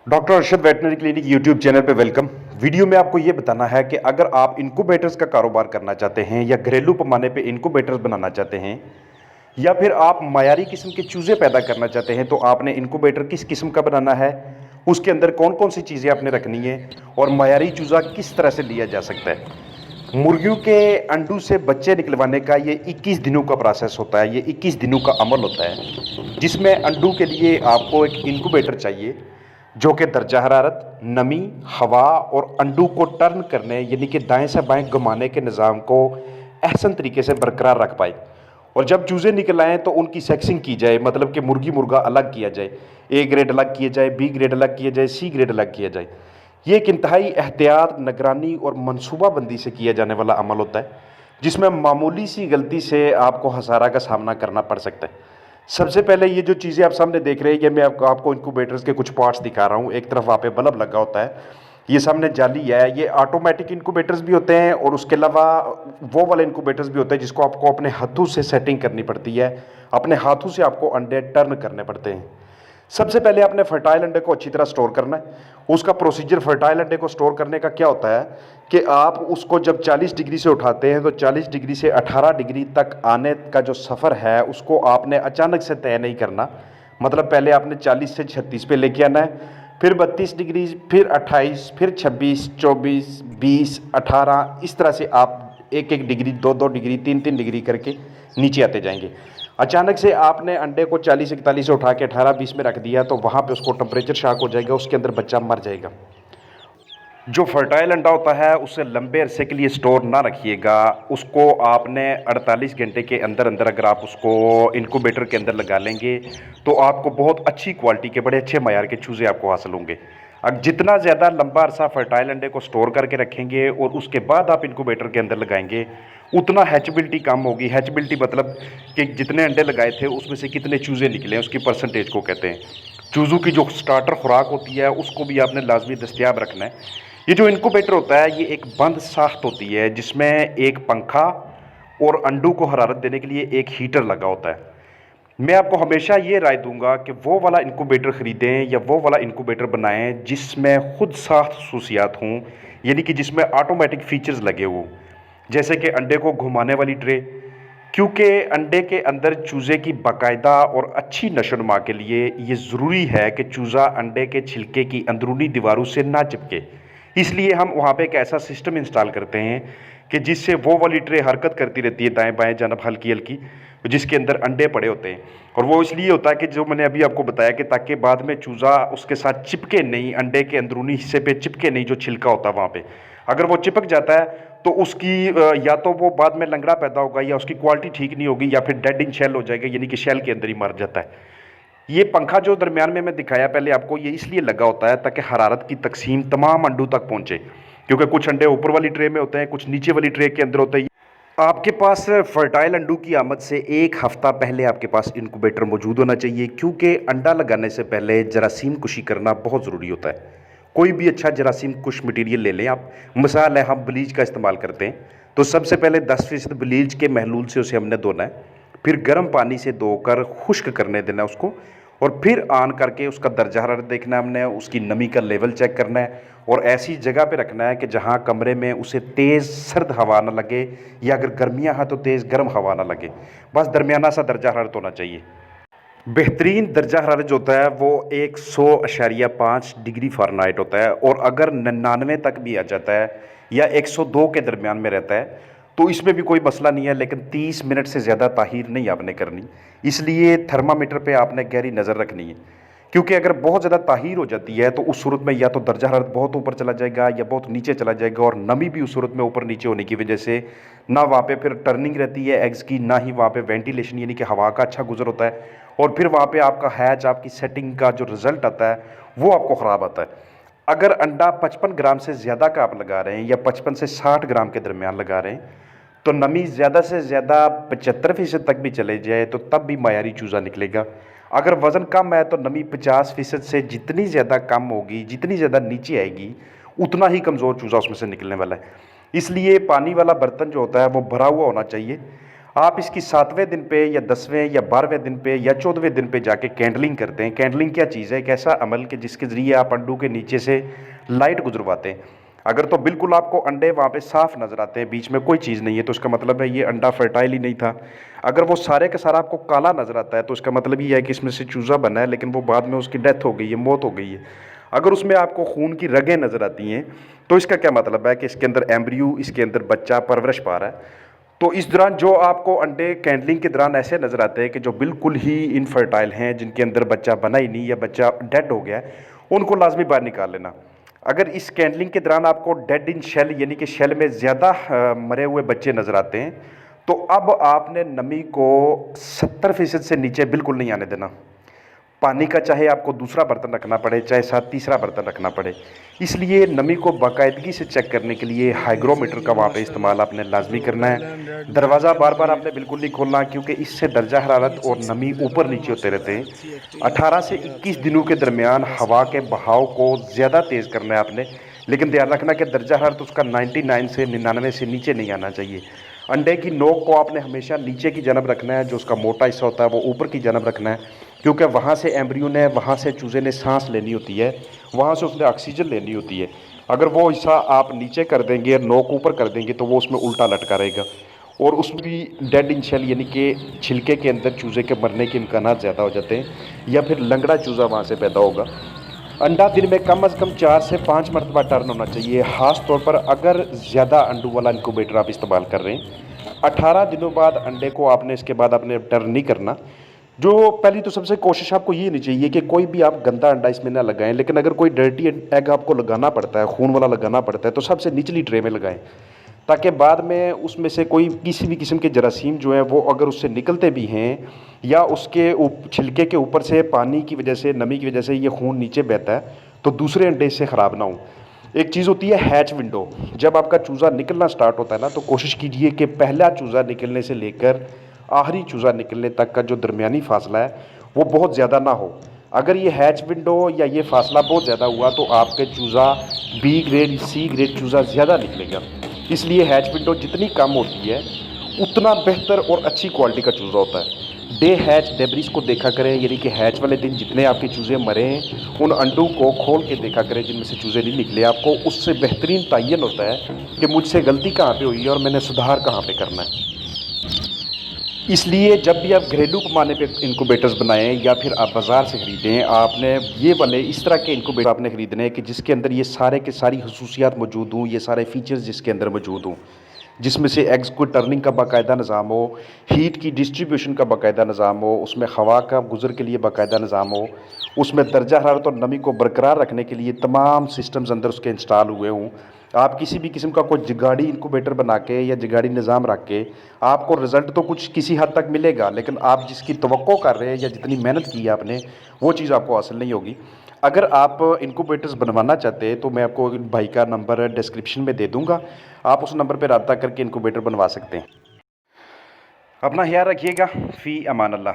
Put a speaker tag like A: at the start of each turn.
A: Doctor Arshad veterinary clinic YouTube channel पे welcome. Video में आपको ये बताना है कि अगर आप इनक्यूबेटर्स का कारोबार करना चाहते हैं या घरेलू पैमाने पे इनक्यूबेटर्स बनाना चाहते हैं या फिर आप मायारी किस्म के चूज़े पैदा करना चाहते हैं, तो आपने इनक्यूबेटर किस किस्म का बनाना है, उसके अंदर कौन कौन सी चीज़ें आपने रखनी है और मायारी चूज़ा किस तरह से लिया जा सकता है। मुर्गियों के अंडों से बच्चे निकलवाने का ये 21 दिनों का प्रोसेस होता है, ये 21 दिनों का अमल होता है, जिसमें अंडों के लिए आपको एक इनक्यूबेटर चाहिए जो कि दर्जा हरारत, नमी, हवा और अंडों को टर्न करने यानी कि दाएं से बाएं घुमाने के निज़ाम को अहसन तरीके से बरकरार रख पाए। और जब चूज़े निकल आएँ तो उनकी सेक्सिंग की जाए, मतलब कि मुर्गी मुर्गा अलग किया जाए, ए ग्रेड अलग किया जाए, बी ग्रेड अलग किया जाए, सी ग्रेड अलग किया जाए। ये एक इंतहाई एहतियात, निगरानी और मनसूबाबंदी से किया जाने वाला अमल होता है, जिसमें मामूली सी गलती से आपको खसारा का सामना करना पड़ सकता है। सबसे पहले ये जो चीज़ें आप सामने देख रहे हैं, ये मैं आपको इनक्यूबेटर्स के कुछ पार्ट्स दिखा रहा हूँ। एक तरफ वहाँ पे बल्ब लगा होता है, ये सामने जाली है, ये ऑटोमेटिक इनक्यूबेटर्स भी होते हैं और उसके अलावा वो वाले इनक्यूबेटर्स भी होते हैं जिसको आपको अपने हाथों से सेटिंग करनी पड़ती है, अपने हाथों से आपको अंडे टर्न करने पड़ते हैं। सबसे पहले आपने फर्टाइल अंडे को अच्छी तरह स्टोर करना है। उसका प्रोसीजर फर्टाइल अंडे को स्टोर करने का क्या होता है कि आप उसको जब 40 डिग्री से उठाते हैं तो 40 डिग्री से 18 डिग्री तक आने का जो सफ़र है उसको आपने अचानक से तय नहीं करना। मतलब पहले आपने 40 से 36 पे लेके आना है, फिर 32 डिग्री, फिर 28, फिर 26, 24, 20, 18, इस तरह से आप एक एक डिग्री, दो दो डिग्री, तीन तीन डिग्री करके नीचे आते जाएंगे। अचानक से आपने अंडे को 40-41 से उठा के 18-20 में रख दिया तो वहाँ पे उसको टेम्परेचर शॉक हो जाएगा, उसके अंदर बच्चा मर जाएगा। जो फर्टाइल अंडा होता है उसे लंबे अरसे के लिए स्टोर ना रखिएगा। उसको आपने 48 घंटे के अंदर अंदर अगर आप उसको इनक्यूबेटर के अंदर लगा लेंगे तो आपको बहुत अच्छी क्वालिटी के, बड़े अच्छे मयार के चूज़े आपको हासिल होंगे। अब जितना ज़्यादा लंबा अरसा फर्टाइल अंडे को स्टोर करके रखेंगे और उसके बाद आप इनक्यूबेटर के अंदर लगाएंगे, उतना हैचबिलिटी कम होगी। हैचबिलिटी मतलब कि जितने अंडे लगाए थे उसमें से कितने चूज़े निकले, उसकी परसेंटेज को कहते हैं। चूज़ों की जो स्टार्टर खुराक होती है उसको भी आपने लाजमी दस्तियाब रखना है। ये जो इनक्यूबेटर होता है ये एक बंद साख्त होती है जिसमें एक पंखा और अंडों को हरारत देने के लिए एक हीटर लगा होता है। मैं आपको हमेशा ये राय दूंगा कि वो वाला इनक्यूबेटर ख़रीदें या वो वाला इनक्यूबेटर बनाएं जिसमें खुद साख्त खसूसियात हों, यानी कि जिसमें ऑटोमेटिक फ़ीचर्स लगे हों, जैसे कि अंडे को घुमाने वाली ट्रे। क्योंकि अंडे के अंदर चूज़े की बाकायदा और अच्छी नशोनुमा के लिए ये ज़रूरी है कि चूज़ा अंडे के छिलके की अंदरूनी दीवारों से ना चिपके। इसलिए हम वहाँ पे एक ऐसा सिस्टम इंस्टॉल करते हैं कि जिससे वो वाली ट्रे हरकत करती रहती है दाएं बाएं जानब हल्की हल्की, जिसके अंदर अंडे पड़े होते हैं। और वो इसलिए होता है कि जो मैंने अभी आपको बताया कि ताकि बाद में चूज़ा उसके साथ चिपके नहीं, अंडे के अंदरूनी हिस्से पे चिपके नहीं, जो छिलका होता है वहाँ पे। अगर वो चिपक जाता है तो उसकी या तो वो बाद में लंगड़ा पैदा होगा या उसकी क्वालिटी ठीक नहीं होगी या फिर डेड इन शेल हो जाएगा, यानी कि शेल के अंदर ही मर जाता है। ये पंखा जो दरमियान में मैं दिखाया पहले आपको, ये इसलिए लगा होता है ताकि हरारत की तकसीम तमाम अंडों तक पहुंचे, क्योंकि कुछ अंडे ऊपर वाली ट्रे में होते हैं, कुछ नीचे वाली ट्रे के अंदर होते हैं। आपके पास फर्टाइल अंडों की आमद से एक हफ्ता पहले आपके पास इनक्यूबेटर मौजूद होना चाहिए, क्योंकि अंडा लगाने से पहले जरासीम कुशी करना बहुत ज़रूरी होता है। कोई भी अच्छा जरासीम कुश मटीरियल ले लें आप। मिसाल है, हम ब्लीच का इस्तेमाल करते हैं तो सबसे पहले 10% ब्लीच के महलूल से उसे हमने धोना है, फिर गर्म पानी से धोकर खुश्क करने देना है उसको, और फिर ऑन करके उसका दर्जा हरारत देखना है हमने, उसकी नमी का लेवल चेक करना है और ऐसी जगह पे रखना है कि जहाँ कमरे में उसे तेज़ सर्द हवा ना लगे या अगर गर्मियाँ हैं तो तेज़ गर्म हवा ना लगे। बस दरमियाना सा दर्जा हरारत होना चाहिए। बेहतरीन दर्जा हरारत जो होता है वो 100.5 डिग्री फ़ारेनहाइट होता है, और अगर 99 तक भी आ जाता है या 102 के दरमियान में रहता है तो इसमें भी कोई मसला नहीं है, लेकिन 30 मिनट से ज़्यादा ताहीर नहीं आपने करनी। इसलिए थर्मामीटर पे आपने गहरी नज़र रखनी है, क्योंकि अगर बहुत ज़्यादा ताहीर हो जाती है तो उस सूरत में या तो दर्जा हरारत बहुत ऊपर चला जाएगा या बहुत नीचे चला जाएगा, और नमी भी उस सूरत में ऊपर नीचे होने की वजह से ना वहाँ पे फिर टर्निंग रहती है एग्स की, ना ही वहाँ पे वेंटिलेशन यानी कि हवा का अच्छा गुजर होता है, और फिर वहाँ पे आपका हैच, आपकी सेटिंग का जो रिज़ल्ट आता है वो आपको ख़राब आता है। अगर अंडा 55 ग्राम से ज़्यादा का आप लगा रहे हैं या 55 से 60 ग्राम के दरमियान लगा रहे हैं तो नमी ज़्यादा से ज़्यादा 75% तक भी चले जाए तो तब भी मायारी चूज़ा निकलेगा। अगर वज़न कम है तो नमी 50% से जितनी ज़्यादा कम होगी, जितनी ज़्यादा नीचे आएगी, उतना ही कमज़ोर चूज़ा उसमें से निकलने वाला है। इसलिए पानी वाला बर्तन जो होता है वो भरा हुआ होना चाहिए। आप इसकी 7वें दिन पे या 10वें या 12वें दिन पे या 14वें दिन पे जाके कैंडलिंग करते हैं। कैंडलिंग क्या चीज़ है? एक ऐसा अमल कि जिसके ज़रिए आप अंडों के नीचे से लाइट गुजरवाते हैं। अगर तो बिल्कुल आपको अंडे वहाँ पे साफ नज़र आते हैं, बीच में कोई चीज़ नहीं है, तो उसका मतलब है ये अंडा फर्टाइल ही नहीं था। अगर वो सारे का सारा आपको काला नज़र आता है, तो उसका मतलब ये है कि इसमें से चूज़ा बना है, लेकिन वो बाद में उसकी डेथ हो गई है, मौत हो गई है। अगर उसमें आपको खून की रगें नज़र आती हैं, तो इसका क्या मतलब है कि इसके अंदर एम्ब्रियो, इसके अंदर बच्चा परवरिश पा रहा है। तो इस दौरान जो आपको अंडे कैंडलिंग के दौरान ऐसे नज़र आते हैं कि जो बिल्कुल ही इनफर्टाइल हैं, जिनके अंदर बच्चा बना ही नहीं या बच्चा डेड हो गया है, उनको लाजमी बाहर निकाल लेना। अगर इस कैंडलिंग के दौरान आपको डेड इन शेल यानी कि शेल में ज़्यादा मरे हुए बच्चे नज़र आते हैं, तो अब आपने नमी को 70% से नीचे बिल्कुल नहीं आने देना। पानी का चाहे आपको दूसरा बर्तन रखना पड़े, चाहे साथ तीसरा बर्तन रखना पड़े। इसलिए नमी को बाकायदगी से चेक करने के लिए हाइग्रोमीटर का वहाँ पे इस्तेमाल आपने लाजमी करना है। दरवाज़ा बार बार आपने बिल्कुल नहीं खोलना, क्योंकि इससे दर्जा हरारत और नमी ऊपर नीचे होते रहते हैं। 18 से 21 दिनों के दरमियान हवा के बहाव को ज़्यादा तेज़ करना है आपने, लेकिन ध्यान रखना कि दर्जा हरारत उसका 99 से 99 से नीचे नहीं आना चाहिए। अंडे की नोक को आपने हमेशा नीचे की जानब रखना है, जो उसका मोटा हिस्सा होता है वो ऊपर की जानब रखना है, क्योंकि वहाँ से एम्ब्रियो ने, वहाँ से चूज़े ने सांस लेनी होती है, वहाँ से उसने ऑक्सीजन लेनी होती है। अगर वो हिस्सा आप नीचे कर देंगे, नोक ऊपर कर देंगे, तो वो उसमें उल्टा लटका रहेगा और उसमें भी डेड इन शेल यानी कि छिलके के अंदर चूज़े के मरने के इम्कानात ज़्यादा हो जाते हैं, या फिर लंगड़ा चूज़ा वहाँ से पैदा होगा। अंडा दिन में कम अज़ कम 4 से 5 मरतबा टर्न होना चाहिए, ख़ास तौर पर अगर ज़्यादा अंडों वाला इनक्यूबेटर आप इस्तेमाल कर रहे हैं। 18 दिनों बाद अंडे को आपने, इसके बाद आपने टर्न नहीं करना। जो पहली तो सबसे कोशिश आपको ये नहीं चाहिए कि कोई भी आप गंदा अंडा इसमें ना लगाएं, लेकिन अगर कोई डर्टी एग आपको लगाना पड़ता है, खून वाला लगाना पड़ता है, तो सबसे निचली ट्रे में लगाएं, ताकि बाद में उसमें से कोई किसी भी किस्म के जरासीम जो हैं वो अगर उससे निकलते भी हैं या उसके छिलके के ऊपर से पानी की वजह से, नमी की वजह से ये खून नीचे बहता है, तो दूसरे अंडे इससे ख़राब ना हो। एक चीज़ होती है हैच विंडो। जब आपका चूज़ा निकलना स्टार्ट होता है ना, तो कोशिश कीजिए कि पहला चूज़ा निकलने से लेकर आखिरी चूज़ा निकलने तक का जो दरमियानी फासला है वो बहुत ज़्यादा ना हो। अगर ये हैच विंडो या ये फासला बहुत ज़्यादा हुआ, तो आपके चूज़ा बी ग्रेड, सी ग्रेड चूज़ा ज़्यादा निकलेगा। इसलिए हैच विंडो जितनी कम होती है, उतना बेहतर और अच्छी क्वालिटी का चूज़ा होता है। डे हैच डेब्रिस को देखा करें, यानी कि हैच वाले दिन जितने आपके चूज़े मरे हैं, उन अंडों को खोल के देखा करें जिनमें से चूज़े नहीं निकले। आपको उससे बेहतरीन तयन होता है कि मुझसे गलती कहाँ पे हुई है और मैंने सुधार कहाँ पे करना है। इसलिए जब भी आप घरेलू पैमाने पे इनक्यूबेटर्स बनाएं या फिर आप बाज़ार से ख़रीदें, आपने ये वाले इस तरह के इनक्यूबेटर आपने ख़रीदने हैं कि जिसके अंदर ये सारे के सारी खसूसियात मौजूद हों, ये सारे फीचर्स जिसके अंदर मौजूद हों, जिसमें से एग्स को टर्निंग का बाकायदा निज़ाम हो, हीट की डिस्ट्रीब्यूशन का बाकायदा निज़ाम हो, उसमें हवा का गुज़र के लिए बाकायदा निज़ाम हो, उसमें दर्जा हरारत और नमी को बरकरार रखने के लिए तमाम सिस्टम्स अंदर उसके इंस्टॉल हुए हों। आप किसी भी किस्म का कोई जुगाड़ी इनक्यूबेटर बना के या जुगाड़ी निज़ाम रख के, आपको रिज़ल्ट तो कुछ किसी हद तक मिलेगा, लेकिन आप जिसकी तवक्को कर रहे हैं या जितनी मेहनत की है आपने, वो चीज़ आपको हासिल नहीं होगी। अगर आप इनक्यूबेटर्स बनवाना चाहते हैं, तो मैं आपको भाई का नंबर डिस्क्रिप्शन में दे दूँगा, आप उस नंबर पर रब्ता करके इनक्यूबेटर बनवा सकते हैं। अपना ख्याल रखिएगा। फ़ी अमान अल्लाह।